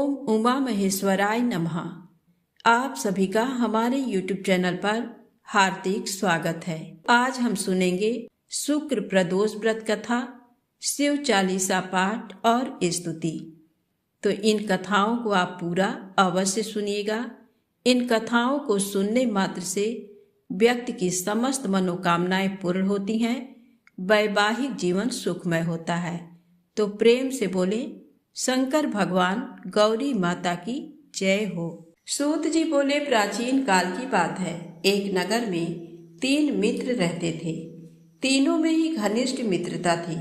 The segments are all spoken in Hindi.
ओम उमा महेश्वराय नमः। आप सभी का हमारे YouTube चैनल पर हार्दिक स्वागत है। आज हम सुनेंगे शुक्र प्रदोष व्रत कथा, शिव चालीसा पाठ और स्तुति। तो इन कथाओं को आप पूरा अवश्य सुनिएगा। इन कथाओं को सुनने मात्र से व्यक्ति की समस्त मनोकामनाएं पूर्ण होती हैं, वैवाहिक जीवन सुखमय होता है। तो प्रेम से बोले शंकर भगवान गौरी माता की जय हो। सूत जी बोले, प्राचीन काल की बात है। एक नगर में 3 मित्र रहते थे। तीनों में ही घनिष्ठ मित्रता थी।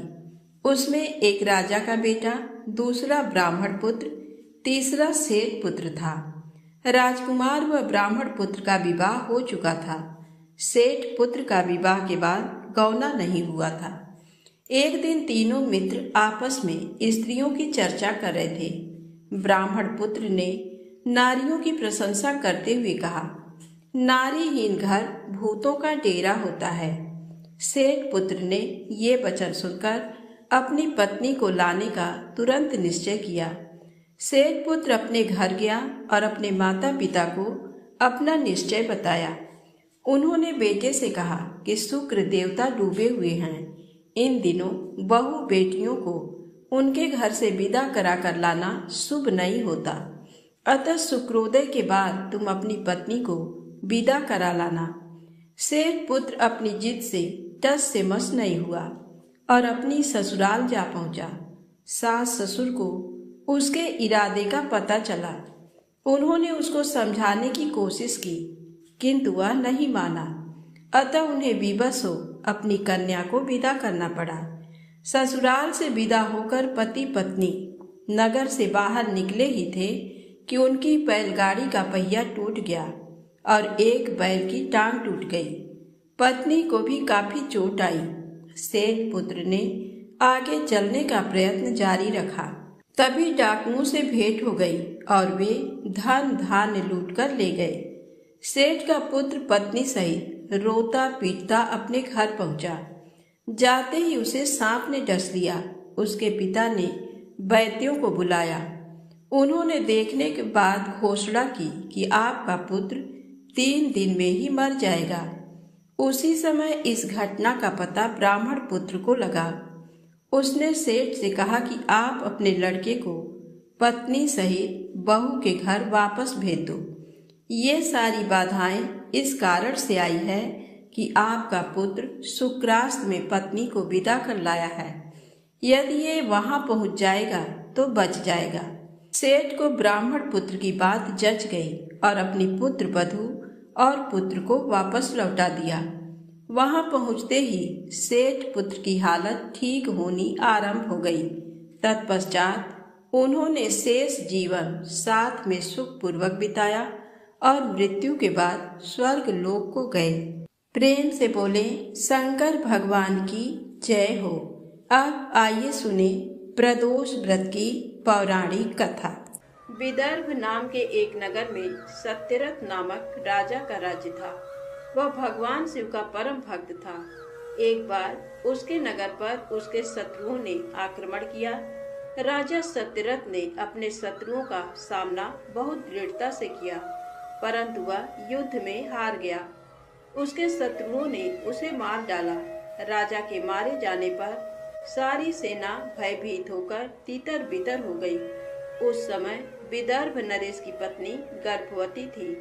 उसमें एक राजा का बेटा, दूसरा ब्राह्मण पुत्र, तीसरा सेठ पुत्र था। राजकुमार व ब्राह्मण पुत्र का विवाह हो चुका था। सेठ पुत्र का विवाह के बाद गौना नहीं हुआ था। एक दिन तीनों मित्र आपस में स्त्रियों की चर्चा कर रहे थे। ब्राह्मण पुत्र ने नारियों की प्रशंसा करते हुए कहा, नारीहीन घर भूतों का डेरा होता है। सेठ पुत्र ने ये वचन सुनकर अपनी पत्नी को लाने का तुरंत निश्चय किया। सेठ पुत्र अपने घर गया और अपने माता पिता को अपना निश्चय बताया। उन्होंने बेटे से कहा कि शुक्र देवता डूबे हुए हैं। इन दिनों बहू बेटियों को उनके घर से विदा करा कर लाना शुभ नहीं होता, अतः शुक्रोदय के बाद तुम अपनी पत्नी को विदा करा लाना। सेठ पुत्र अपनी जिद से टस से मस नहीं हुआ और अपनी ससुराल जा पहुंचा। सास ससुर को उसके इरादे का पता चला। उन्होंने उसको समझाने की कोशिश की, किंतु वह नहीं माना। अतः उन्हें विवश हो अपनी कन्या को विदा करना पड़ा। ससुराल से विदा होकर पति पत्नी नगर से बाहर निकले ही थे कि उनकी बैलगाड़ी का पहिया टूट गया और एक बैल की टांग टूट गई। पत्नी को भी काफी चोट आई। सेठ पुत्र ने आगे चलने का प्रयत्न जारी रखा। तभी डाकुओं से भेंट हो गई और वे धन धान्य लूट कर ले गए। सेठ का पुत्र पत्नी सहित रोता पीटता अपने घर पहुंचा। जाते ही उसे सांप ने डस लिया। उसके पिता ने वैद्यों को बुलाया। उन्होंने देखने के बाद घोषणा की कि आपका पुत्र 3 दिन में ही मर जाएगा। उसी समय इस घटना का पता ब्राह्मण पुत्र को लगा। उसने सेठ से कहा कि आप अपने लड़के को पत्नी सहित बहू के घर वापस भेज दो। ये सारी बाधाएं इस कारण से आई है कि आपका पुत्र शुक्रास्त में पत्नी को विदा कर लाया है। यदि ये वहां पहुंच जाएगा तो बच जाएगा। सेठ को ब्राह्मण पुत्र की बात जच गई और अपनी पुत्र वधू और पुत्र को वापस लौटा दिया। वहां पहुंचते ही सेठ पुत्र की हालत ठीक होनी आरंभ हो गई। तत्पश्चात उन्होंने शेष जीवन साथ में सुखपूर्वक बिताया और मृत्यु के बाद स्वर्ग लोक को गए। प्रेम से बोले शंकर भगवान की जय हो। अब आइए सुने प्रदोष व्रत की पौराणिक कथा। विदर्भ नाम के एक नगर में सत्यरथ नामक राजा का राज्य था। वह भगवान शिव का परम भक्त था। एक बार उसके नगर पर उसके शत्रुओं ने आक्रमण किया। राजा सत्यरथ ने अपने शत्रुओं का सामना बहुत दृढ़ता से किया, परंतु वह युद्ध में हार गया। उसके शत्रुओं ने उसे मार डाला। राजा के मारे जाने पर सारी सेना भयभीत होकर तितर बितर हो गई। उस समय विदर्भ नरेश की पत्नी गर्भवती थी।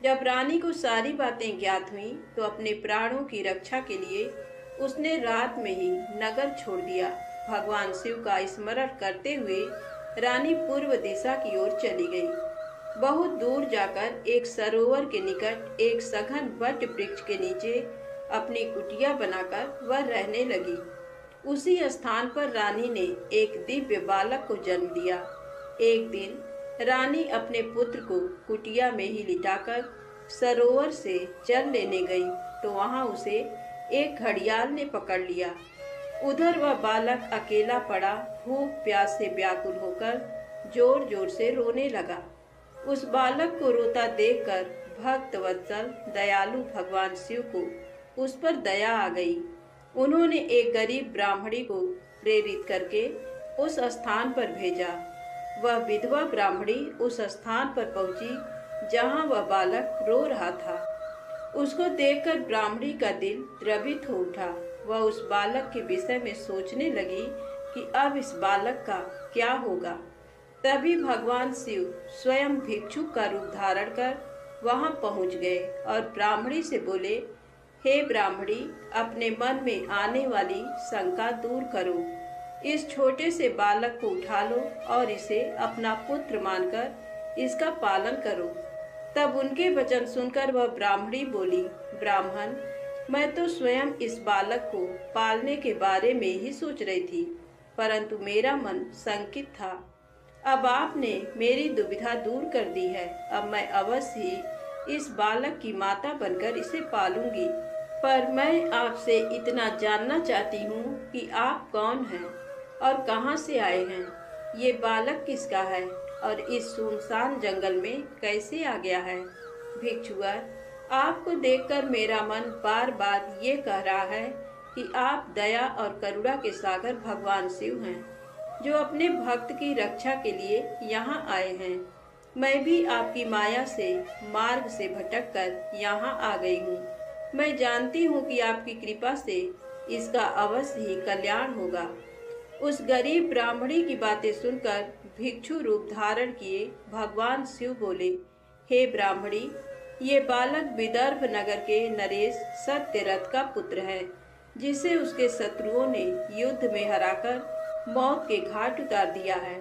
जब रानी को सारी बातें ज्ञात हुई तो अपने प्राणों की रक्षा के लिए उसने रात में ही नगर छोड़ दिया। भगवान शिव का स्मरण करते हुए रानी पूर्व दिशा की ओर चली गई। बहुत दूर जाकर एक सरोवर के निकट एक सघन वट वृक्ष के नीचे अपनी कुटिया बनाकर वह रहने लगी। उसी स्थान पर रानी ने एक दिव्य बालक को जन्म दिया। एक दिन रानी अपने पुत्र को कुटिया में ही लिटाकर सरोवर से जल लेने गई तो वहां उसे एक घड़ियाल ने पकड़ लिया। उधर वह बालक अकेला पड़ा भूख प्यास से व्याकुल होकर जोर जोर से रोने लगा। उस बालक को रोता देखकर भक्त वत्सल दयालु भगवान शिव को उस पर दया आ गई। उन्होंने एक गरीब ब्राह्मणी को प्रेरित करके उस स्थान पर भेजा। वह विधवा ब्राह्मणी उस स्थान पर पहुंची जहां वह बालक रो रहा था। उसको देखकर ब्राह्मणी का दिल द्रवित हो उठा। वह उस बालक के विषय में सोचने लगी कि अब इस बालक का क्या होगा। तभी भगवान शिव स्वयं भिक्षुक का रूप धारण कर वहां पहुंच गए और ब्राह्मणी से बोले, हे ब्राह्मणी, अपने मन में आने वाली शंका दूर करो। इस छोटे से बालक को उठा लो और इसे अपना पुत्र मानकर इसका पालन करो। तब उनके वचन सुनकर वह ब्राह्मणी बोली, ब्राह्मण, मैं तो स्वयं इस बालक को पालने के बारे में ही सोच रही थी, परंतु मेरा मन शंकित था। अब आपने मेरी दुविधा दूर कर दी है। अब मैं अवश्य ही इस बालक की माता बनकर इसे पालूंगी। पर मैं आपसे इतना जानना चाहती हूँ कि आप कौन हैं और कहाँ से आए हैं। ये बालक किसका है और इस सुनसान जंगल में कैसे आ गया है। भिक्षुवर, आपको देखकर मेरा मन बार बार ये कह रहा है कि आप दया और करुणा के सागर भगवान शिव हैं, जो अपने भक्त की रक्षा के लिए यहाँ आए हैं। मैं भी आपकी माया से मार्ग से भटककर यहाँ आ गई हूँ। मैं जानती हूँ कि आपकी कृपा से इसका अवश्य ही कल्याण होगा। उस गरीब ब्राह्मणी की बातें सुनकर भिक्षु रूप धारण किए भगवान शिव बोले, हे ब्राह्मणी, ये बालक विदर्भ नगर के नरेश सत्यरथ का पुत्र है, जिसे उसके शत्रुओं ने युद्ध में हराकर मौत के घाट उतार दिया है।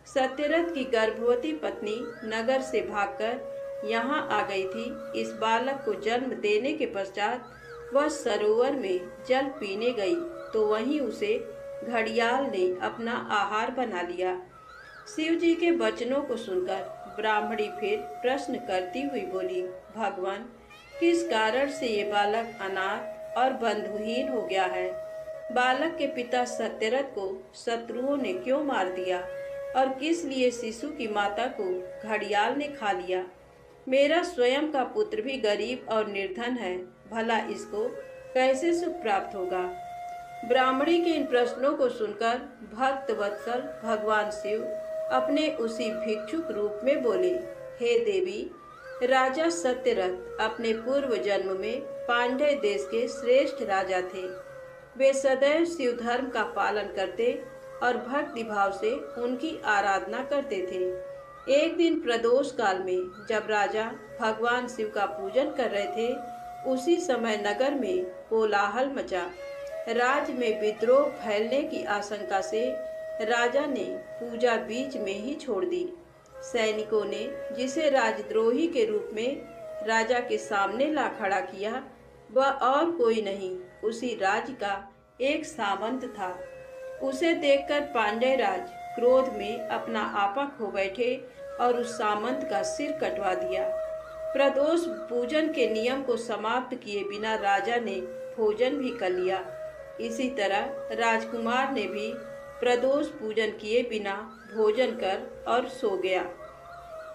सत्यरथ की गर्भवती पत्नी नगर से भागकर यहाँ आ गई थी। इस बालक को जन्म देने के पश्चात वह सरोवर में जल पीने गई तो वहीं उसे घड़ियाल ने अपना आहार बना लिया। शिव जी के वचनों को सुनकर ब्राह्मणी फिर प्रश्न करती हुई बोली, भगवान, किस कारण से ये बालक अनाथ और बंधुहीन हो गया है। बालक के पिता सत्यरथ को शत्रुओं ने क्यों मार दिया और किस लिए शिशु की माता को घड़ियाल ने खा लिया। मेरा स्वयं का पुत्र भी गरीब और निर्धन है, भला इसको कैसे सुख प्राप्त होगा। ब्राह्मणी के इन प्रश्नों को सुनकर भक्त वत्सल भगवान शिव अपने उसी भिक्षुक रूप में बोले, हे देवी, राजा सत्यरथ अपने पूर्व जन्म में पांड्य देश के श्रेष्ठ राजा थे। वे सदैव शिव धर्म का पालन करते और भक्ति भाव से उनकी आराधना करते थे। एक दिन प्रदोष काल में जब राजा भगवान शिव का पूजन कर रहे थे, उसी समय नगर में कोलाहल मचा। राज्य में विद्रोह फैलने की आशंका से राजा ने पूजा बीच में ही छोड़ दी। सैनिकों ने जिसे राजद्रोही के रूप में राजा के सामने ला खड़ा किया, वह और कोई नहीं, उसी राज्य का एक सामंत था। उसे देखकर पांड्य राज क्रोध में अपना आपा खो बैठे और उस सामंत का सिर कटवा दिया। प्रदोष पूजन के नियम को समाप्त किए बिना राजा ने भोजन भी कर लिया। इसी तरह राजकुमार ने भी प्रदोष पूजन किए बिना भोजन कर और सो गया।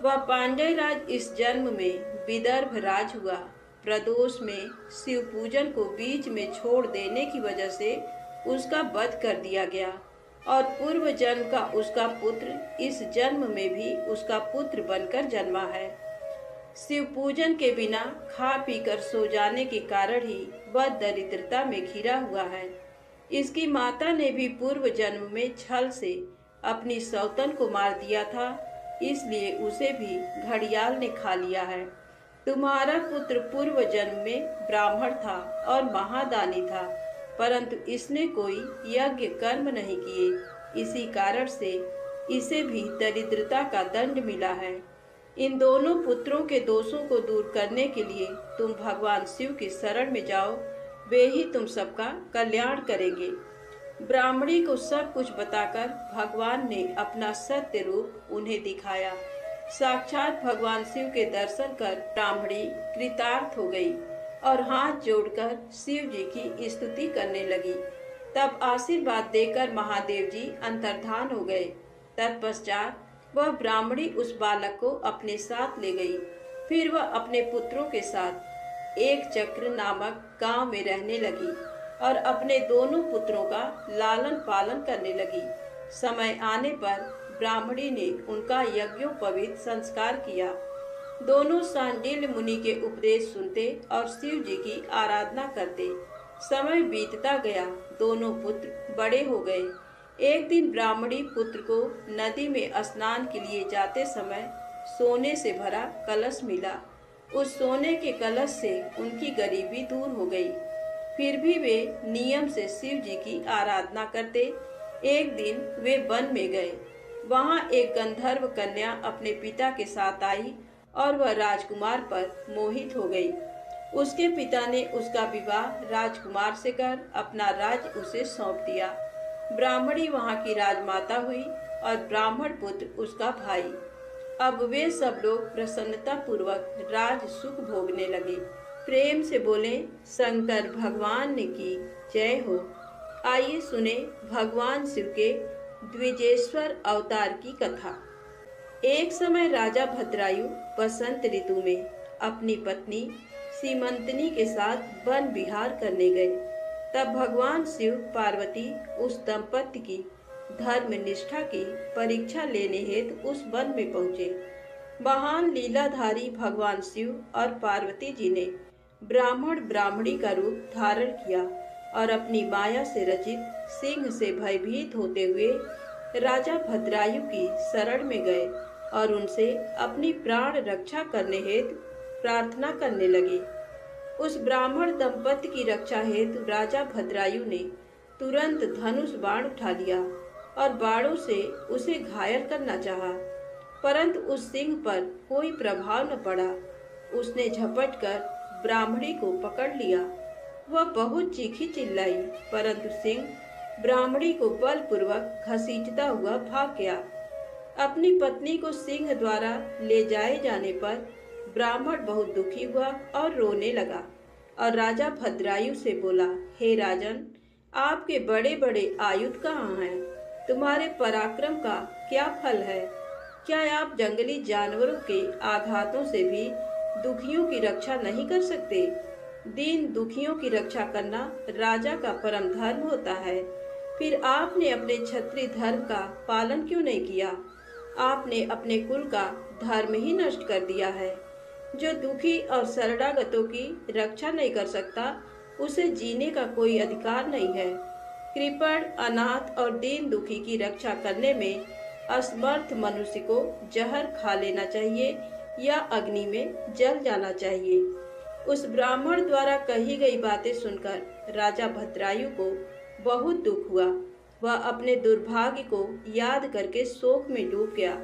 वह पांड्य राज इस जन्म में विदर्भ राज हुआ। प्रदोष में शिव पूजन को बीच में छोड़ देने की वजह से उसका वध कर दिया गया और पूर्व जन्म का उसका पुत्र इस जन्म में भी उसका पुत्र बनकर जन्मा है। शिव पूजन के बिना खा पीकर सो जाने के कारण ही वह दरिद्रता में घिरा हुआ है। इसकी माता ने भी पूर्व जन्म में छल से अपनी सौतन को मार दिया था, इसलिए उसे भी घड़ियाल ने खा लिया है। तुम्हारा पुत्र पूर्व जन्म में ब्राह्मण था और महादानी था, परंतु इसने कोई यज्ञ कर्म नहीं किए। इसी कारण से इसे भी दरिद्रता का दंड मिला है। इन दोनों पुत्रों के दोषों को दूर करने के लिए तुम भगवान शिव की शरण में जाओ, वे ही तुम सबका कल्याण करेंगे। ब्राह्मणी को सब कुछ बताकर भगवान ने अपना सत्य रूप उन्हें दिखाया। साक्षात भगवान शिव के दर्शन कर ब्राह्मणी कृतार्थ हो गई और हाथ जोड़कर शिव जी की स्तुति करने लगी। तब आशीर्वाद देकर महादेव जी अंतर्धान हो गए। तत्पश्चात वह ब्राह्मणी उस बालक को अपने साथ ले गई। फिर वह अपने पुत्रों के साथ एक चक्र नामक गांव में रहने लगी और अपने दोनों पुत्रों का लालन पालन करने लगी। समय आने पर ब्राह्मणी ने उनका यज्ञोपवीत संस्कार किया। दोनों सांडिल्य मुनि के उपदेश सुनते और शिव जी की आराधना करते। समय बीतता गया, दोनों पुत्र बड़े हो गए। एक दिन ब्राह्मणी पुत्र को नदी में स्नान के लिए जाते समय सोने से भरा कलश मिला। उस सोने के कलश से उनकी गरीबी दूर हो गई। फिर भी वे नियम से शिव जी की आराधना करते। एक दिन वे वन में गए। वहां एक गंधर्व कन्या अपने पिता के साथ आई और वह राजकुमार पर मोहित हो गई। उसके पिता ने उसका विवाह राजकुमार से कर अपना राज्य उसे सौंप दिया। ब्राह्मणी वहां की राजमाता हुई और ब्राह्मण पुत्र उसका भाई। अब वे सब लोग प्रसन्नता पूर्वक राज सुख भोगने लगे। प्रेम से बोले, शंकर भगवान ने की जय हो। आइए सुने भगवान शिव के द्विजेश्वर अवतार की कथा। एक समय राजा भद्रायु बसंत ऋतु में अपनी पत्नी सीमंतनी के साथ वन विहार करने गए। तब भगवान शिव पार्वती उस दंपति की धर्म निष्ठा की परीक्षा लेने हेतु उस वन में पहुँचे। महान लीलाधारी भगवान शिव और पार्वती जी ने ब्राह्मण ब्राह्मणी का रूप धारण किया और अपनी माया से रचित सिंह से भयभीत होते हुए राजा भद्रायु की शरण में गए और उनसे अपनी प्राण रक्षा करने हेतु प्रार्थना करने लगे। उस ब्राह्मण दंपति की रक्षा हेतु राजा भद्रायु ने तुरंत धनुष बाण उठा लिया और बाणों से उसे घायल करना चाहा, परंतु उस सिंह पर कोई प्रभाव न पड़ा। उसने झपट कर ब्राह्मणी को पकड़ लिया। वह बहुत चीखी चिल्लाई, परंतु सिंह ब्राह्मणी को बलपूर्वक घसीटता हुआ भाग गया। अपनी पत्नी को सिंह द्वारा ले जाए जाने पर ब्राह्मण बहुत दुखी हुआ और रोने लगा और राजा भद्रायु से बोला, हे राजन, आपके बड़े बड़े आयुध कहाँ हैं? तुम्हारे पराक्रम का क्या फल है? क्या आप जंगली जानवरों के आघातों से भी दुखियों की रक्षा नहीं कर सकते? दीन दुखियों की रक्षा करना राजा का परम धर्म होता है। फिर आपने अपने क्षत्रिय धर्म का पालन क्यों नहीं किया? आपने अपने कुल का धर्म ही नष्ट कर दिया है। जो दुखी और शरणागतों की रक्षा नहीं कर सकता, उसे जीने का कोई अधिकार नहीं है। कृपण, अनाथ और दीन दुखी की रक्षा करने में असमर्थ मनुष्य को जहर खा लेना चाहिए या अग्नि में जल जाना चाहिए। उस ब्राह्मण द्वारा कही गई बातें सुनकर राजा भद्रायु को बहुत दुख हुआ। वह अपने दुर्भाग्य को याद करके शोक में डूब गया।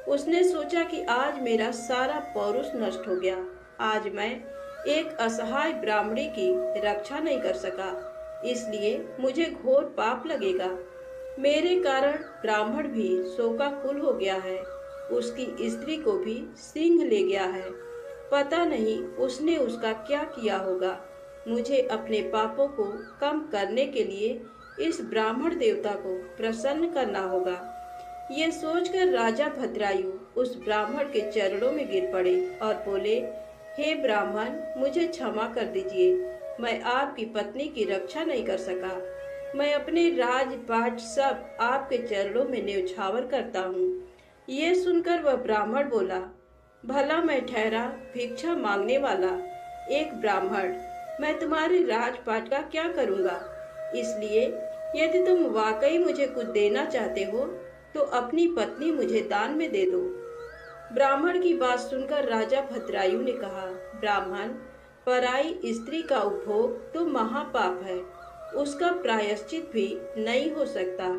उसने सोचा कि आज मेरा सारा पौरुष नष्ट हो गया। आज मैं एक असहाय ब्राह्मणी की रक्षा नहीं कर सका, इसलिए मुझे घोर पाप लगेगा। मेरे कारण ब्राह्मण भी शोकाकुल हो गया है। उसकी स्त्री को भी सिंह ले गया है। पता नहीं उसने उसका क्या किया होगा। मुझे अपने पापों को कम करने के लिए इस ब्राह्मण देवता को प्रसन्न करना होगा। ये सोचकर राजा भद्रायु उस ब्राह्मण के चरणों में गिर पड़े और बोले, हे ब्राह्मण, मुझे क्षमा कर दीजिए। मैं आपकी पत्नी की रक्षा नहीं कर सका। मैं अपने राजपाट सब आपके चरणों में न्यौछावर करता हूँ। ये सुनकर वह ब्राह्मण बोला, भला मैं ठहरा भिक्षा मांगने वाला एक ब्राह्मण, मैं तुम्हारे राजपाट का क्या करूँगा? इसलिए यदि तुम वाकई मुझे कुछ देना चाहते हो तो अपनी पत्नी मुझे दान में दे दो। ब्राह्मण की बात सुनकर राजा भद्रायु ने कहा, ब्राह्मण, पराई स्त्री का उपभोग तो महापाप है, उसका प्रायश्चित भी नहीं हो सकता।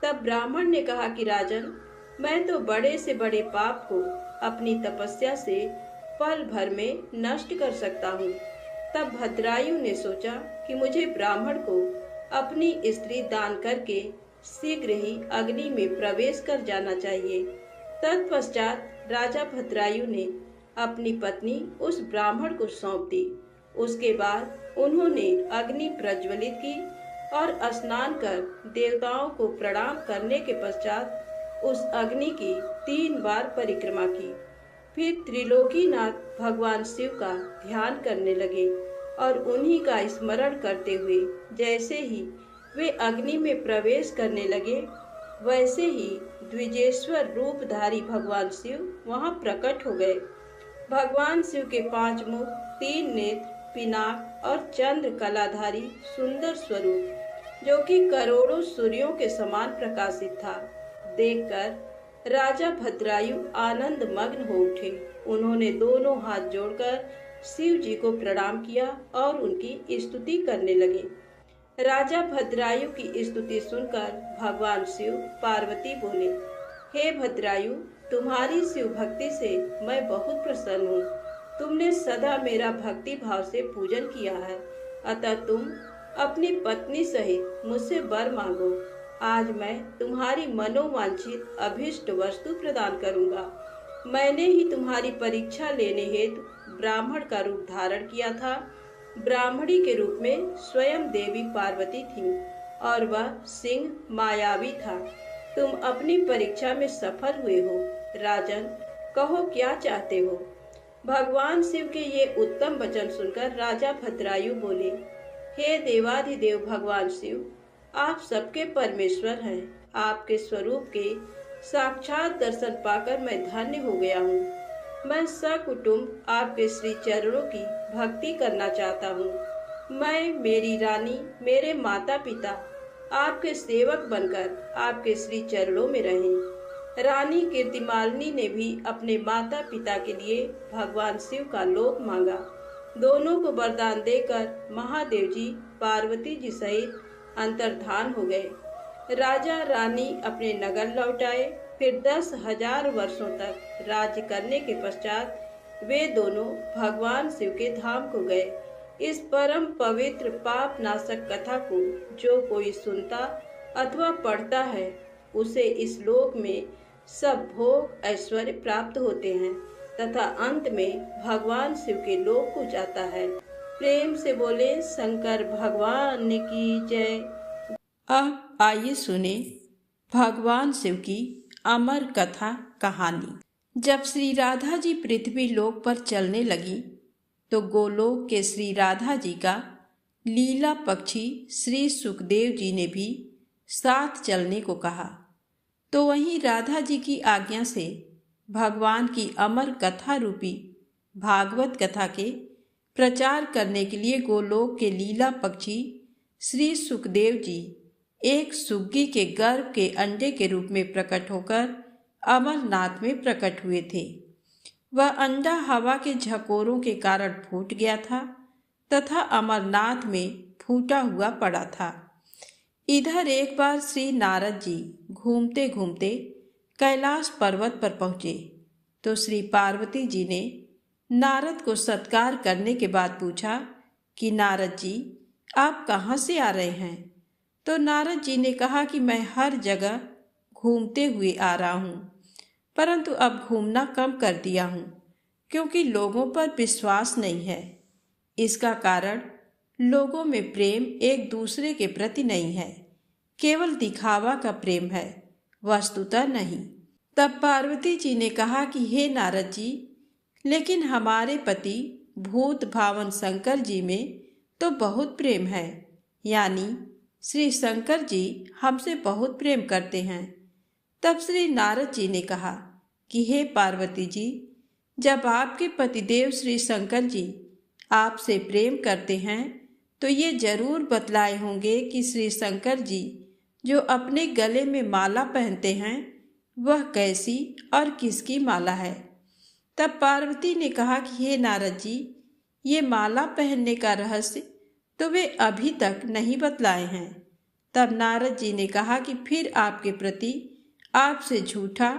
तब ब्राह्मण ने कहा कि राजन, मैं तो बड़े से बड़े पाप को अपनी तपस्या से पल भर में नष्ट कर सकता हूँ। तब भद्रायु ने सोचा कि मुझे ब्राह्मण को अपनी स्त्री दान करके शीघ्र ही अग्नि में प्रवेश कर जाना चाहिए। तत्पश्चात राजा भद्रायु ने अपनी पत्नी उस ब्राह्मण को सौंप दी। उसके बाद उन्होंने अग्नि प्रज्वलित की और स्नान कर देवताओं को प्रणाम करने के पश्चात उस अग्नि की 3 बार परिक्रमा की। फिर त्रिलोकीनाथ भगवान शिव का ध्यान करने लगे और उन्हीं का स्मरण करते हुए जैसे ही वे अग्नि में प्रवेश करने लगे, वैसे ही द्विजेश्वर रूपधारी भगवान शिव वहां प्रकट हो गए। भगवान शिव के 5 मुख, 3 नेत्र, पिनाक और चंद्र कलाधारी सुंदर स्वरूप, जो कि करोड़ों सूर्यों के समान प्रकाशित था, देखकर राजा भद्रायु आनंद मग्न हो उठे। उन्होंने दोनों हाथ जोड़कर शिव जी को प्रणाम किया और उनकी स्तुति करने लगे। राजा भद्रायु की स्तुति सुनकर भगवान शिव पार्वती बोले, हे भद्रायु, तुम्हारी शिव भक्ति से मैं बहुत प्रसन्न हूँ। तुमने सदा मेरा भक्ति भाव से पूजन किया है, अतः तुम अपनी पत्नी सहित मुझसे वर मांगो। आज मैं तुम्हारी मनोवांछित अभीष्ट वस्तु प्रदान करूंगा। मैंने ही तुम्हारी परीक्षा लेने हेतु ब्राह्मण का रूप धारण किया था। ब्राह्मणी के रूप में स्वयं देवी पार्वती थी और वह सिंह मायावी था। तुम अपनी परीक्षा में सफल हुए हो। राजन, कहो क्या चाहते हो। भगवान शिव के ये उत्तम वचन सुनकर राजा भद्रायु बोले, हे देवाधिदेव भगवान शिव, आप सबके परमेश्वर हैं। आपके स्वरूप के साक्षात दर्शन पाकर मैं धन्य हो गया हूँ। मैं सकुटुम्ब आपके श्री चरणों की भक्ति करना चाहता हूँ। मैं, मेरी रानी, मेरे माता पिता आपके सेवक बनकर आपके श्री चरणों में रहें। रानी कीर्तिमालिनी ने भी अपने माता पिता के लिए भगवान शिव का लोक मांगा। दोनों को वरदान देकर महादेव जी पार्वती जी सहित अंतर्धान हो गए। राजा रानी अपने नगर लौट आए। फिर 10,000 वर्षों तक राज्य करने के पश्चात वे दोनों भगवान शिव के धाम को गए। इस परम पवित्र पाप नाशक कथा को जो कोई सुनता अथवा पढ़ता है, उसे इस लोक में सब भोग ऐश्वर्य प्राप्त होते हैं तथा अंत में भगवान शिव के लोक को जाता है। प्रेम से बोले शंकर भगवान की जय। अब आइए सुने भगवान शिव की अमर कथा कहानी। जब श्री राधा जी पृथ्वी लोक पर चलने लगी तो गोलोक के श्री राधा जी का लीला पक्षी श्री सुखदेव जी ने भी साथ चलने को कहा। तो वहीं राधा जी की आज्ञा से भगवान की अमर कथा रूपी भागवत कथा के प्रचार करने के लिए गोलोक के लीला पक्षी श्री सुखदेव जी एक सुग्गी के गर्भ के अंडे के रूप में प्रकट होकर अमरनाथ में प्रकट हुए थे। वह अंडा हवा के झकोरों के कारण फूट गया था तथा अमरनाथ में फूटा हुआ पड़ा था। इधर एक बार श्री नारद जी घूमते घूमते कैलाश पर्वत पर पहुँचे तो श्री पार्वती जी ने नारद को सत्कार करने के बाद पूछा कि नारद जी, आप कहाँ से आ रहे हैं। तो नारद जी ने कहा कि मैं हर जगह घूमते हुए आ रहा हूँ, परंतु अब घूमना कम कर दिया हूँ क्योंकि लोगों पर विश्वास नहीं है। इसका कारण लोगों में प्रेम एक दूसरे के प्रति नहीं है, केवल दिखावा का प्रेम है, वस्तुतः नहीं। तब पार्वती जी ने कहा कि हे नारद जी, लेकिन हमारे पति भूत भावन शंकर जी में तो बहुत प्रेम है, यानी श्री शंकर जी हमसे बहुत प्रेम करते हैं। तब श्री नारद जी ने कहा कि हे पार्वती जी, जब आपके पतिदेव श्री शंकर जी आपसे प्रेम करते हैं तो ये जरूर बतलाए होंगे कि श्री शंकर जी जो अपने गले में माला पहनते हैं वह कैसी और किसकी माला है। तब पार्वती ने कहा कि हे नारद जी, ये माला पहनने का रहस्य तो वे अभी तक नहीं बतलाए हैं। तब नारद जी ने कहा कि फिर आपके प्रति आपसे झूठा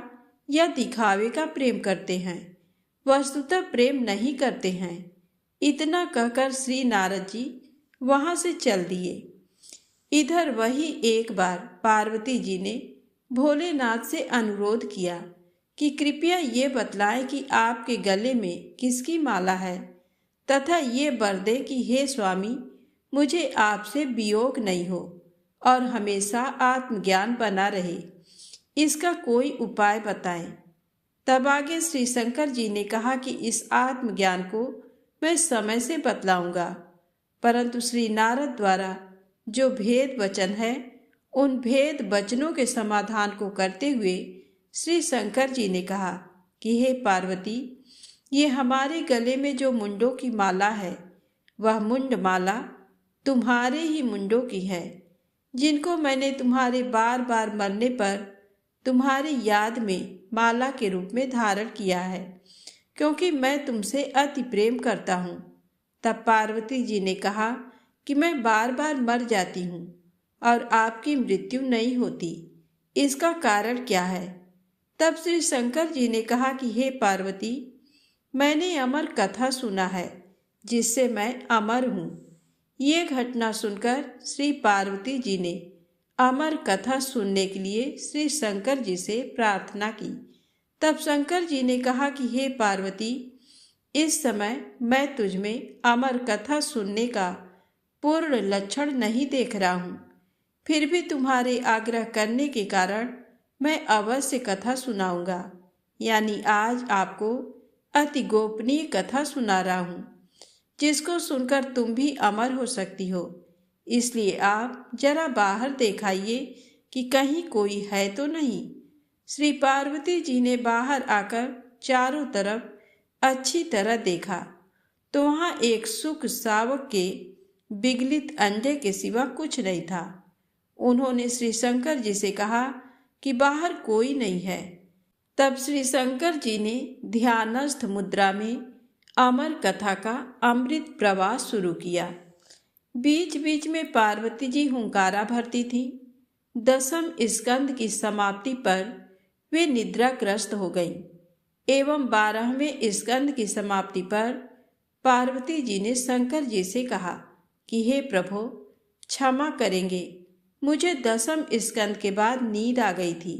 या दिखावे का प्रेम करते हैं, वस्तुतः प्रेम नहीं करते हैं। इतना कहकर श्री नारद जी वहां से चल दिए। इधर वही एक बार पार्वती जी ने भोलेनाथ से अनुरोध किया कि कृपया ये बतलाएं कि आपके गले में किसकी माला है तथा ये वर दें कि हे स्वामी, मुझे आपसे वियोग नहीं हो और हमेशा आत्मज्ञान बना रहे। इसका कोई उपाय बताएं। तब आगे श्री शंकर जी ने कहा कि इस आत्मज्ञान को मैं समय से बतलाऊंगा, परंतु श्री नारद द्वारा जो भेद वचन है उन भेद वचनों के समाधान को करते हुए श्री शंकर जी ने कहा कि हे पार्वती, ये हमारे गले में जो मुंडों की माला है वह मुंड माला तुम्हारे ही मुंडों की है, जिनको मैंने तुम्हारे बार बार मरने पर तुम्हारी याद में माला के रूप में धारण किया है, क्योंकि मैं तुमसे अति प्रेम करता हूँ। तब पार्वती जी ने कहा कि मैं बार बार मर जाती हूँ और आपकी मृत्यु नहीं होती, इसका कारण क्या है? तब श्री शंकर जी ने कहा कि हे पार्वती, मैंने अमर कथा सुना है जिससे मैं अमर हूँ। ये घटना सुनकर श्री पार्वती जी ने अमर कथा सुनने के लिए श्री शंकर जी से प्रार्थना की। तब शंकर जी ने कहा कि हे पार्वती, इस समय मैं तुझ में अमर कथा सुनने का पूर्ण लक्षण नहीं देख रहा हूँ, फिर भी तुम्हारे आग्रह करने के कारण मैं अवश्य कथा सुनाऊंगा। यानी आज आपको अति गोपनीय कथा सुना रहा हूँ, जिसको सुनकर तुम भी अमर हो सकती हो। इसलिए आप जरा बाहर दिखाइए कि कहीं कोई है तो नहीं। श्री पार्वती जी ने बाहर आकर चारों तरफ अच्छी तरह देखा तो वहाँ एक सुख सावक के विगलित अंडे के सिवा कुछ नहीं था। उन्होंने श्री शंकर जी से कहा कि बाहर कोई नहीं है। तब श्री शंकर जी ने ध्यानस्थ मुद्रा में अमर कथा का अमृत प्रवाह शुरू किया। बीच बीच में पार्वती जी हुंकारा भरती थी। 10वें स्कंद की समाप्ति पर वे निद्राग्रस्त हो गईं एवं 12वें स्कंद की समाप्ति पर पार्वती जी ने शंकर जी से कहा कि हे प्रभु, क्षमा करेंगे, मुझे 10वें स्कंद के बाद नींद आ गई थी,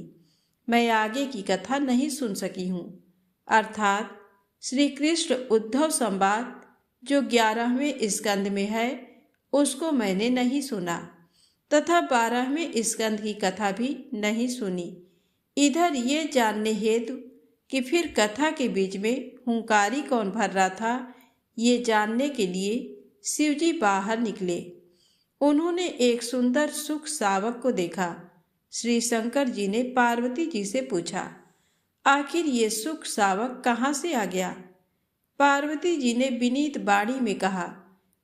मैं आगे की कथा नहीं सुन सकी हूँ। अर्थात श्री कृष्ण उद्धव संवाद जो 11वें स्कंद में है उसको मैंने नहीं सुना तथा 12वें स्कंद की कथा भी नहीं सुनी। इधर ये जानने हेतु कि फिर कथा के बीच में हुंकारी कौन भर रहा था, ये जानने के लिए शिवजी बाहर निकले। उन्होंने एक सुंदर सुख सावक को देखा। श्री शंकर जी ने पार्वती जी से पूछा, आखिर ये सुख सावक कहाँ से आ गया? पार्वती जी ने विनीत वाणी में कहा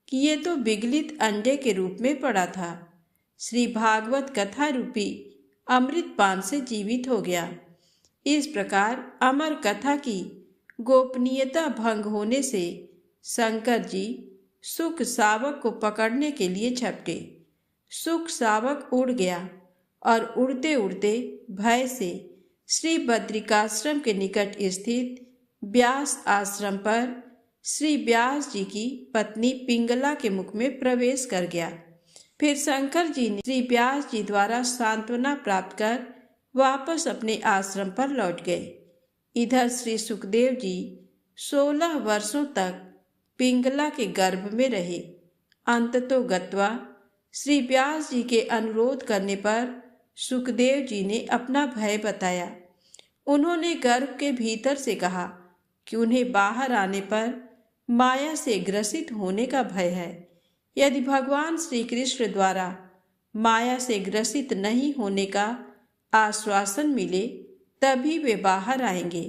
कि ये तो विगलित अंडे के रूप में पड़ा था, श्री भागवत कथा रूपी अमृत पान से जीवित हो गया। इस प्रकार अमर कथा की गोपनीयता भंग होने से शंकर जी सुख सावक को पकड़ने के लिए झपटे। सुख सावक उड़ गया और उड़ते उड़ते भय से श्री बद्रिकाश्रम के निकट स्थित व्यास आश्रम पर श्री व्यास जी की पत्नी पिंगला के मुख में प्रवेश कर गया। फिर शंकर जी ने श्री व्यास जी द्वारा सांत्वना प्राप्त कर वापस अपने आश्रम पर लौट गए। इधर श्री सुखदेव जी 16 वर्षों तक पिंगला के गर्भ में रहे। अंततो गत्वा श्री व्यास जी के अनुरोध करने पर सुखदेव जी ने अपना भय बताया। उन्होंने गर्भ के भीतर से कहा कि उन्हें बाहर आने पर माया से ग्रसित होने का भय है। यदि भगवान श्री कृष्ण द्वारा माया से ग्रसित नहीं होने का आश्वासन मिले तभी वे बाहर आएंगे।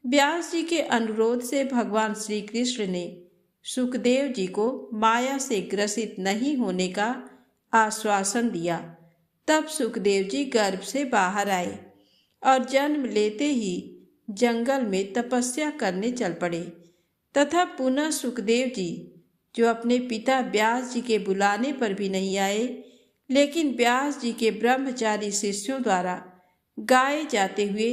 व्यास जी के अनुरोध से भगवान श्री कृष्ण ने सुखदेव जी को माया से ग्रसित नहीं होने का आश्वासन दिया। तब सुखदेव जी गर्भ से बाहर आए और जन्म लेते ही जंगल में तपस्या करने चल पड़े तथा पुनः सुखदेव जी जो अपने पिता व्यास जी के बुलाने पर भी नहीं आए, लेकिन व्यास जी के ब्रह्मचारी शिष्यों द्वारा गाए जाते हुए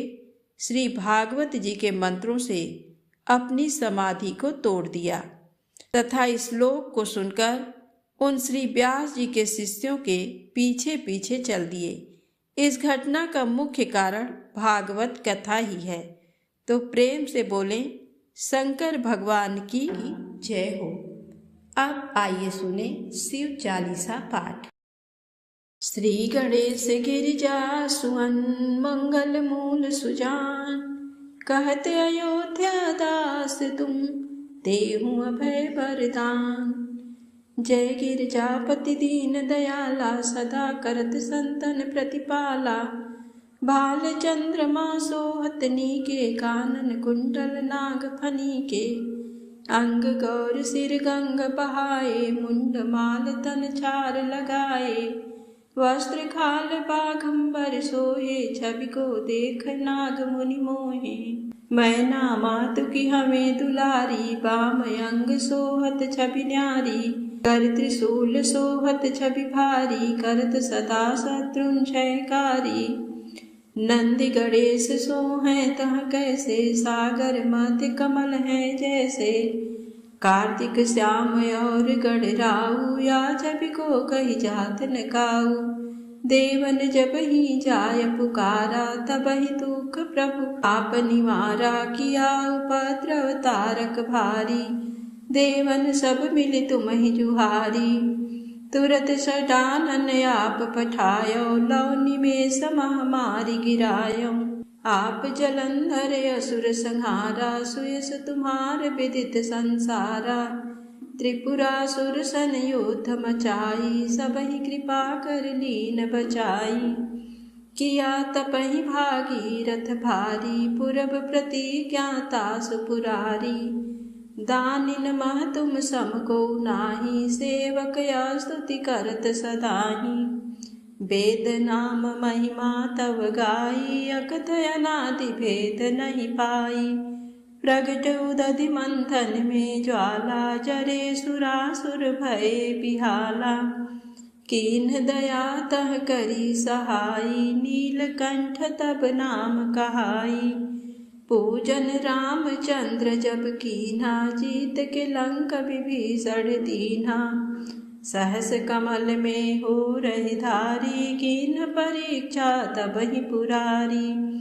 श्री भागवत जी के मंत्रों से अपनी समाधि को तोड़ दिया तथा इस श्लोक को सुनकर उन श्री व्यास जी के शिष्यों के पीछे पीछे चल दिए। इस घटना का मुख्य कारण भागवत कथा ही है। तो प्रेम से बोलें शंकर भगवान की जय हो। अब आइए सुने शिव चालीसा पाठ। श्री गणेश गिरिजा सुअन मंगल मूल सुजान, कहते अयोध्या दास तुम देहु अभय वरदान। जय गिरजापति दीन दयाला, सदा करत संतन प्रतिपाला। भाल चंद्रमा सोहत नीके, कानन कुंडल नाग फनीके। अंग गौर सिर गंग बहाए, मुंड माल तन छार लगाए। वस्त्र खाल बाघंबर सोहे, छवि को देख नाग मुनि मोहे। मैना मातु की हमें दुलारी, बाम अंग सोहत छवि न्यारी। कर त्रिशूल सोहत छवि भारी, करत सदा शत्रुन क्षयकारी। नंदी गणेश सोहै तह कैसे, सागर मध्य कमल है जैसे। कार्तिक श्याम और गणराऊ, या छवि को कही जात न काऊ। देवन जब ही जाय पुकारा, तब ही दुख प्रभु आप निवारा। किया उपद्रव तारक भारी, देवन सब मिल तुम ही जुहारी। तुरत सडानन आप पठायो, लौ निमेष महामारी गिरायो। आप जलंधर असुर संहारा, सुयस तुम्हार विदित संसारा। त्रिपुरासुर सन युद्ध मचाई, सबहि कृपा कर लीन बचाई। किया तपहि भागीरथ भारी, पूरब प्रतिज्ञाता सुपुरारी। दानिन मह तुम सम को नाही, सेवक या स्तुति करत सदाही। वेद नाम महिमा तव गाई, अकथ अनादि भेद नहीं पाई। प्रगट उदधि मंथन में ज्वाला, जरे सुरासुर भय बिहाला। कीन्ह दया तह करी सहाई, नीलकंठ तब नाम कहाई। पूजन रामचंद्र जब कीन्हा, जीत के लंक विभीषण दीन्हा। सहस कमल में हो रही धारी, कीन्ह परीक्षा तब ही पुरारी।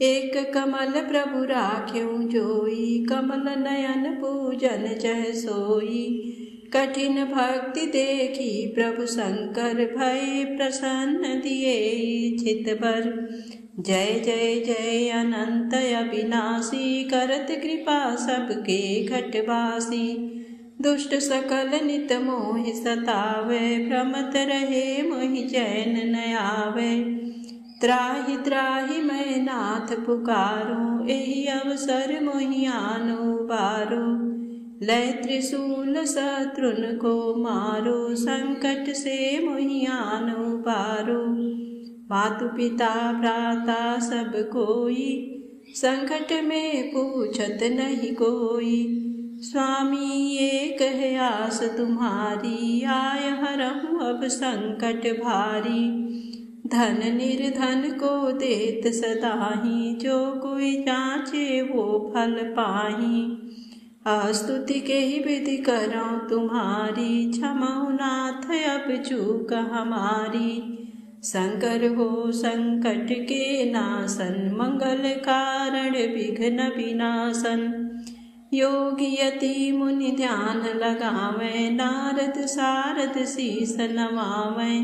एक कमल प्रभु राख्यों जोई, कमल नयन पूजन जह सोई। कठिन भक्ति देखी प्रभु शंकर, भय प्रसन्न दिए चित भर। जय जय जय अनंत अविनाशी, करत कृपा सबके घटवासी। दुष्ट सकल नित मोह सतावे, भ्रमत रहे मोहि चैन न आवे। त्राहि त्राहि मैं नाथ पुकारो, एहि अवसर मोहि आनो बारो। लय त्रिशूल शत्रुन को मारो, संकट से मोहि आनो बारो। मातु पिता भ्राता सब कोई, संकट में पूछत नहीं कोई। स्वामी एक है आस तुम्हारी, आय हरहु अब संकट भारी। धन निर्धन को देत सदाही, जो कोई जांचे वो फल पाही। स्तुति के ही विधि करो तुम्हारी, क्षमौ नाथ अब चूक हमारी। शंकर हो संकट के नाशन, मंगल कारण विघ्न विनाशन। योगी यति मुनि ध्यान लगावे, नारद सारद शीस नवावे।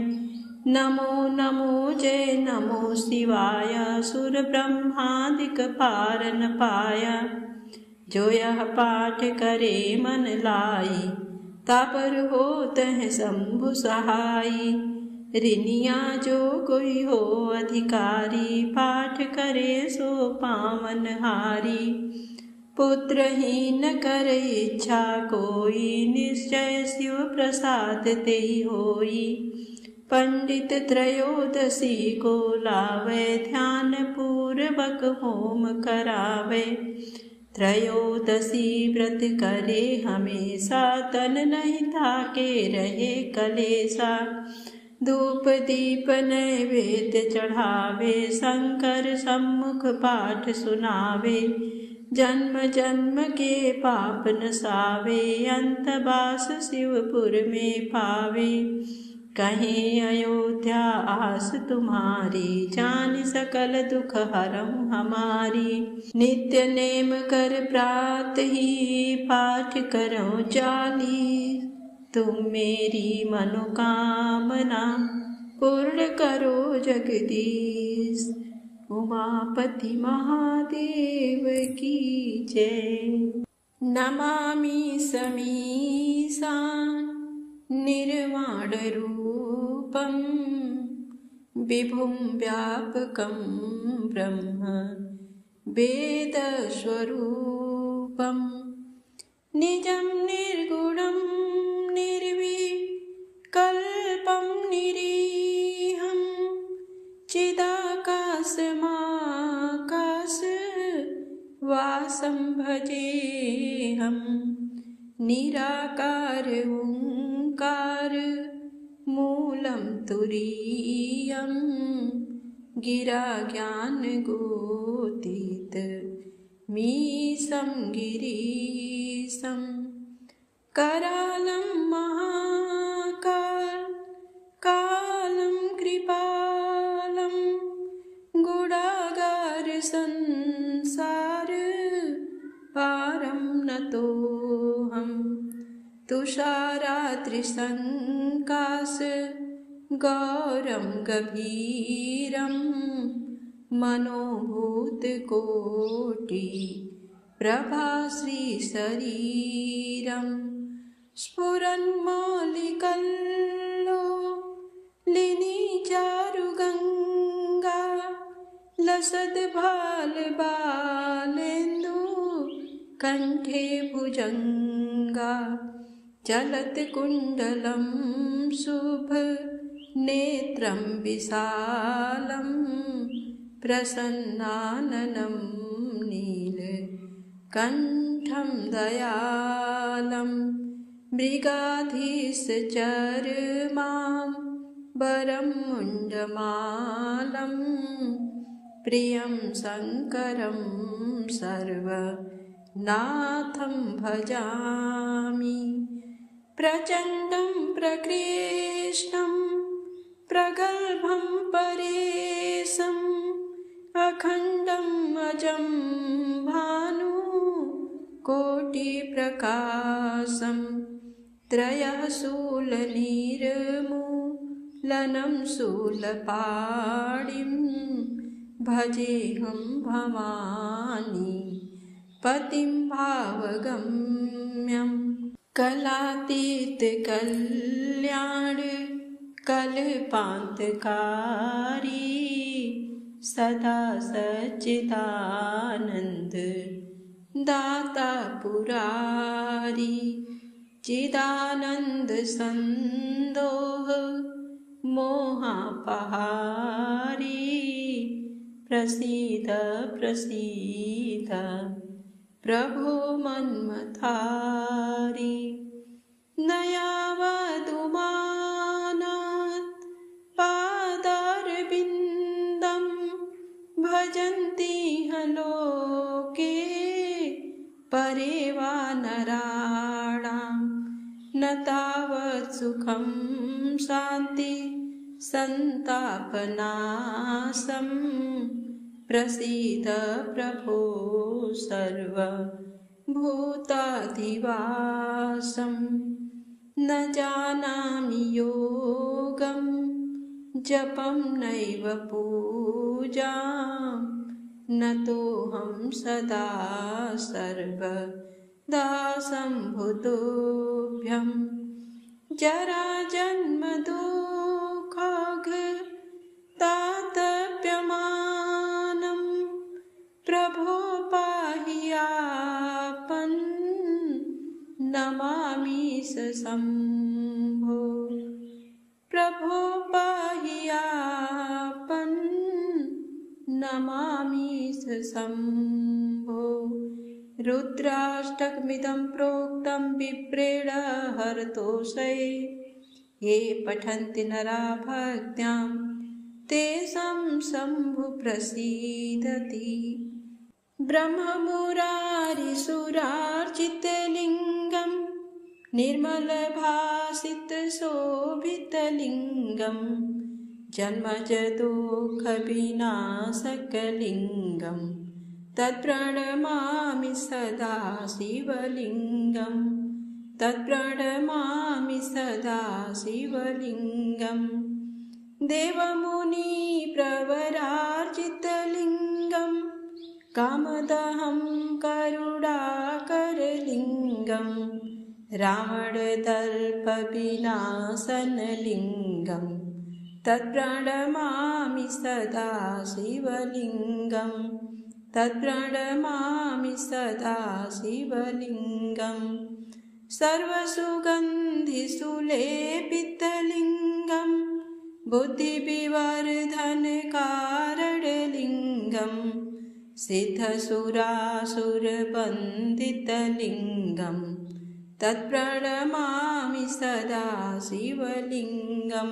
नमो नमो जय नमो शिवाय, सुर ब्रह्मादिक पार न पाया। जो यह पाठ करे मन लाई, तापर होत है शंभु सहाई। ऋनिया जो कोई हो अधिकारी, पाठ करे सो पावन हारी। पुत्रहीन कर इच्छा कोई, निश्चय शिव प्रसाद तेहि होई। पंडित त्रयोदशी को लावे, ध्यान पूर्वक होम करावे। त्रयोदशी व्रत करे हमेशा, तन नहीं थाके रहे कलेसा। धूप दीप नैवेद्य चढ़ावे, शंकर सम्मुख पाठ सुनावे। जन्म जन्म के पाप नसावे, अंत बास शिवपुर में पावे। कहीं अयोध्या आस तुम्हारी, जान सकल दुख हरहु हमारी। नित्य नेम कर प्रात ही, पाठ करो चाली। तुम मेरी मनोकामना, पूर्ण करो जगदीश। उमापति महादेव की जय। नमामि समीशान निर्वाणरूपं विभुं व्यापकं ब्रह्म वेदस्वरूपं निजं निर्गुणं निर्विकल्पं निरीहं चिदाकाशमाकाशवासं भजेऽहं निराकार ओङ्कार मूलं तुरीयं गिरा ज्ञानगोतीत मीशं गिरीशं करालं महाकालं कृपालं गुणागार संसार पारं नतोऽहं तुषाराद्रिसङ्काश गौरं गभीरं मनोभूतकोटि प्रभाश्रीशरीरं स्फुरन्मौलिकल्लोलिनी चारुगङ्गा लसद्भालबालेन्दु कण्ठे भुजङ्गा चलत्कुण्डलं शुभनेत्रं विशालं प्रसन्नाननं नीलकण्ठं दयालं मृगाधीशचर्मां वरं मुण्डमालं प्रियं शङ्करं सर्वनाथं भजामि प्रचण्डं प्रकृष्णं प्रगल्भं परेशम् अखण्डम् अजं भानुकोटिप्रकाशं त्रयः शूलनिर्मूलनं शूलपाणिं भजेऽहं भवानी पतिं भावगम्यं कलातीत कल्याण कल्पान्तकारी सदा सच्चिदानन्द दाता पुरारी चिदानन्द सन्दोह मोहापहारी प्रसीद प्रसीद प्रभो मन्मथारी नयावदुमानात् पादारविन्दं भजन्ति लोके परे वा नराणां न तावत् सुखं शान्ति सन्तापनाशं प्रसीद प्रभो सर्वभूताधिवासं न जानामि योगं जपं नैव पूजां नतोऽहं सदा सर्वदा सम्भुतोऽभ्यं जराजन्मदुःखतातप्यमानं प्रभो पाहि आपन् नमामि शम्भो प्रभो पाहि आपन् नमामि शम्भो रुद्राष्टकमिदं प्रोक्तं विप्रेण हरतोषे ये पठन्ति नरा भक्त्यां तेषां शम्भु प्रसीदति ब्रह्ममुरारिसुरार्चितलिङ्गं निर्मलभासितशोभितलिङ्गं जन्मजदुःखविनाशकलिङ्गं तत्प्रणमामि सदा शिवलिङ्गं तत्प्रणमामि सदा शिवलिङ्गं देवमुनिप्रवरार्चितलिङ्गं कामदहं करुणाकरलिङ्गं रावणदर्पविनाशनलिङ्गं तत्प्रणमामि सदा शिवलिङ्गं तत्प्रणमामि सदा शिवलिङ्गं सर्वसुगन्धिसुलेपितलिङ्गं बुद्धिविवर्धनकारणलिङ्गं सिद्धसुरासुरवन्दितलिङ्गं तत्प्रणमामि सदा शिवलिङ्गं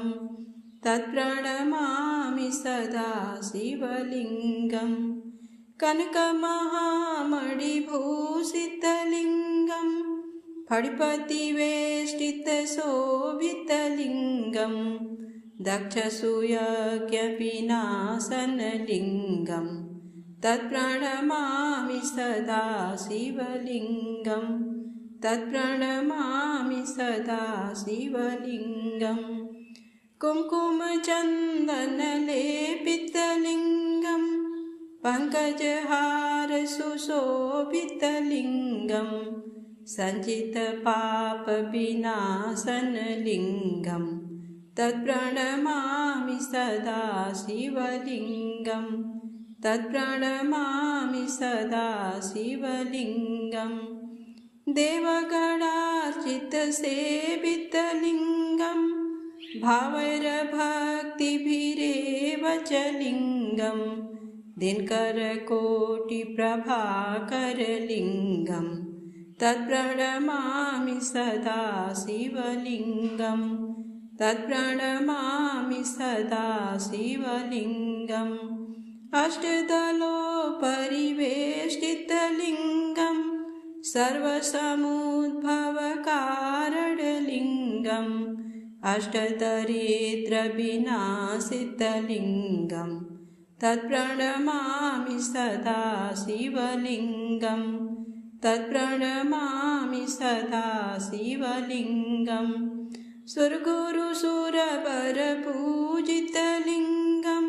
तत्प्रणमामि सदा शिवलिङ्गं कनकमहामणिभूषितलिङ्गं फणिपतिवेष्टितशोभितलिङ्गं दक्षसूयज्ञविनाशनलिङ्गं तत्प्रणमामि सदा शिवलिङ्गं तत्प्रणमामि सदा शिवलिङ्गं कुङ्कुमचन्दनलेपितलिङ्गं पङ्कजहारसुशोभितलिङ्गं सञ्चितपापविनाशनलिङ्गं तत्प्रणमामि सदा शिवलिङ्गं तत्प्रणमामि सदा शिवलिङ्गं देवगणार्चितसेवितलिङ्गं भावैरभक्तिभिरेव च लिङ्गं दिनकरकोटिप्रभाकरलिङ्गं तत्प्रणमामि सदा शिवलिङ्गं तत्प्रणमामि सदा शिवलिङ्गं अष्टदलोपरिवेष्टितलिङ्गं सर्वसमुद्भवकारणलिङ्गं अष्टदरिद्रविनाशितलिङ्गं तत्प्रणमामि सदा शिवलिङ्गं तत्प्रणमामि सदा शिवलिङ्गं सुरगुरुसुरवरपूजितलिङ्गं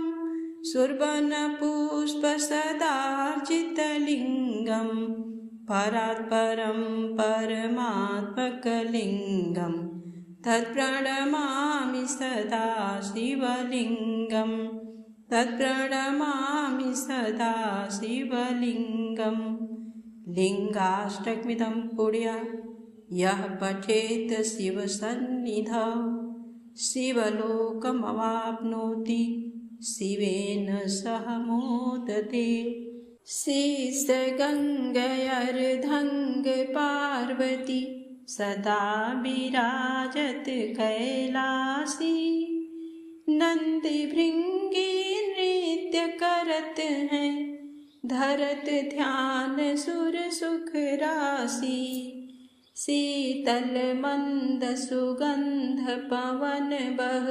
सुरवनपुष्पसदार्जितलिङ्गं परात्परं परमात्मकलिङ्गं तत्प्रणमामि सदा शिवलिङ्गं तत्प्रणमामि सदा शिवलिङ्गं लिङ्गाष्टकमिदं पुण्य यः पठेत् शिवसन्निधौ शिवलोकमवाप्नोति शिवेन सह मोदते शेषगङ्गयर्धङ्ग पार्वती सदा विराजत कैलासी नंदी भृंगी नृत्य करत हैं धरत ध्यान सुर सुख राशि शीतल मंद सुगंध पवन बह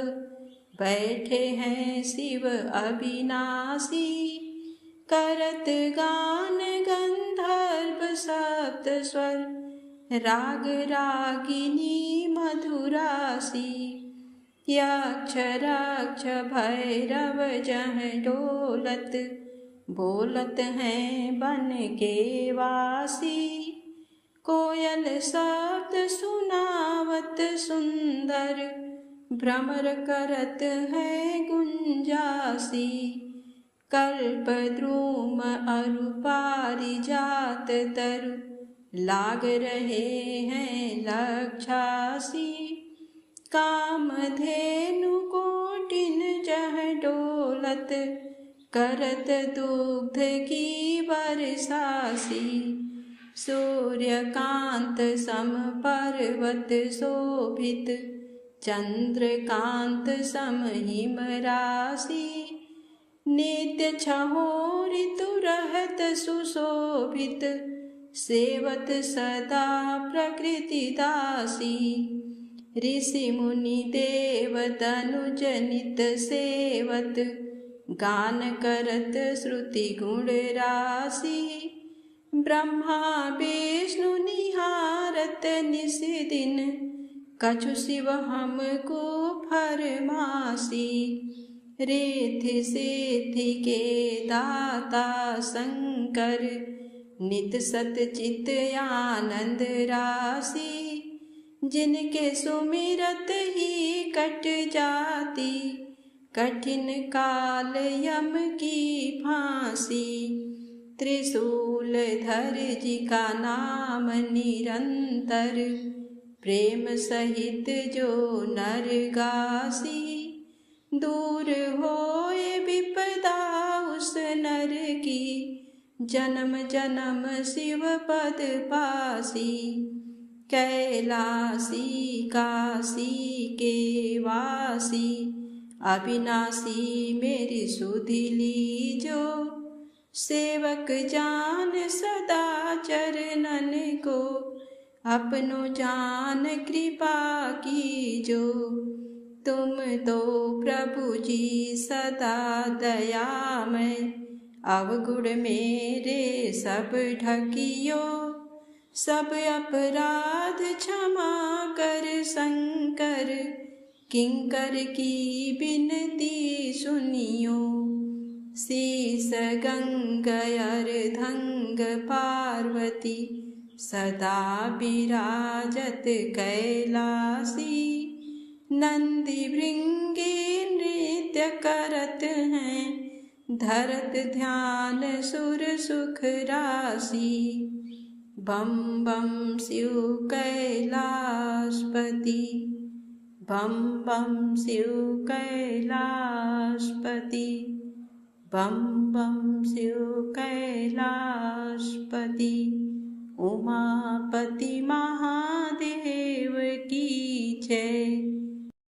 बैठे हैं शिव अविनाशी करत गान गंधर्व सप्त स्वर राग रागिनी मधुरासी यक्ष राक्ष भैरव जह डोलत बोलत हैं बन के वासी कोयल शब्द सुनावत सुंदर भ्रमर करत है गुंजासी कल्पद्रुम अरु पारिजात तरु लाग रहे हैं लक्षासी कामधेनु कोटिन जह डोलत करत दुग्ध की बरसासी सूर्यकांत सम पर्वत शोभित चंद्रकांत सम हिम राशि नित्य छहो ऋतु रहत सुशोभित सेवत सदा प्रकृति दासी ऋषि मुनि देव तनुज नित सेवत गान करत श्रुति गुण राशि ब्रह्मा विष्णु निहारत निस दिन कछु शिव हमको फरमासी रिद्धि सिद्धि के दाता शंकर नित सत चित आनंद राशि जिनके सुमिरत ही कट जाती कठिन काल यम की फांसी। त्रिशूल धर जी का नाम निरंतर प्रेम सहित जो नर गासी। दूर होए विपदा उस नर की जन्म जन्म शिव पद पासी। कैलासी काशी के वासी अविनाशी मेरी सुधि लीजो। सेवक जान सदा चरणन को अपनो जान कृपा कीजो। तुम तो प्रभु जी सदा दयामय अवगुण मेरे सब ढकियो। सब अपराध क्षमा कर शंकर किंकर की बिनती सुनियो। शीस गंगा अर्धंग पार्वती सदा विराजत कैलासी। नंदी भृंगी नृत्य करत हैं धरत ध्यान सुर सुख राशि। बम बम शिव कैलाशपति बम बम शिव कैलाशपति बम बम शिव कैलाशपति। उमापति महा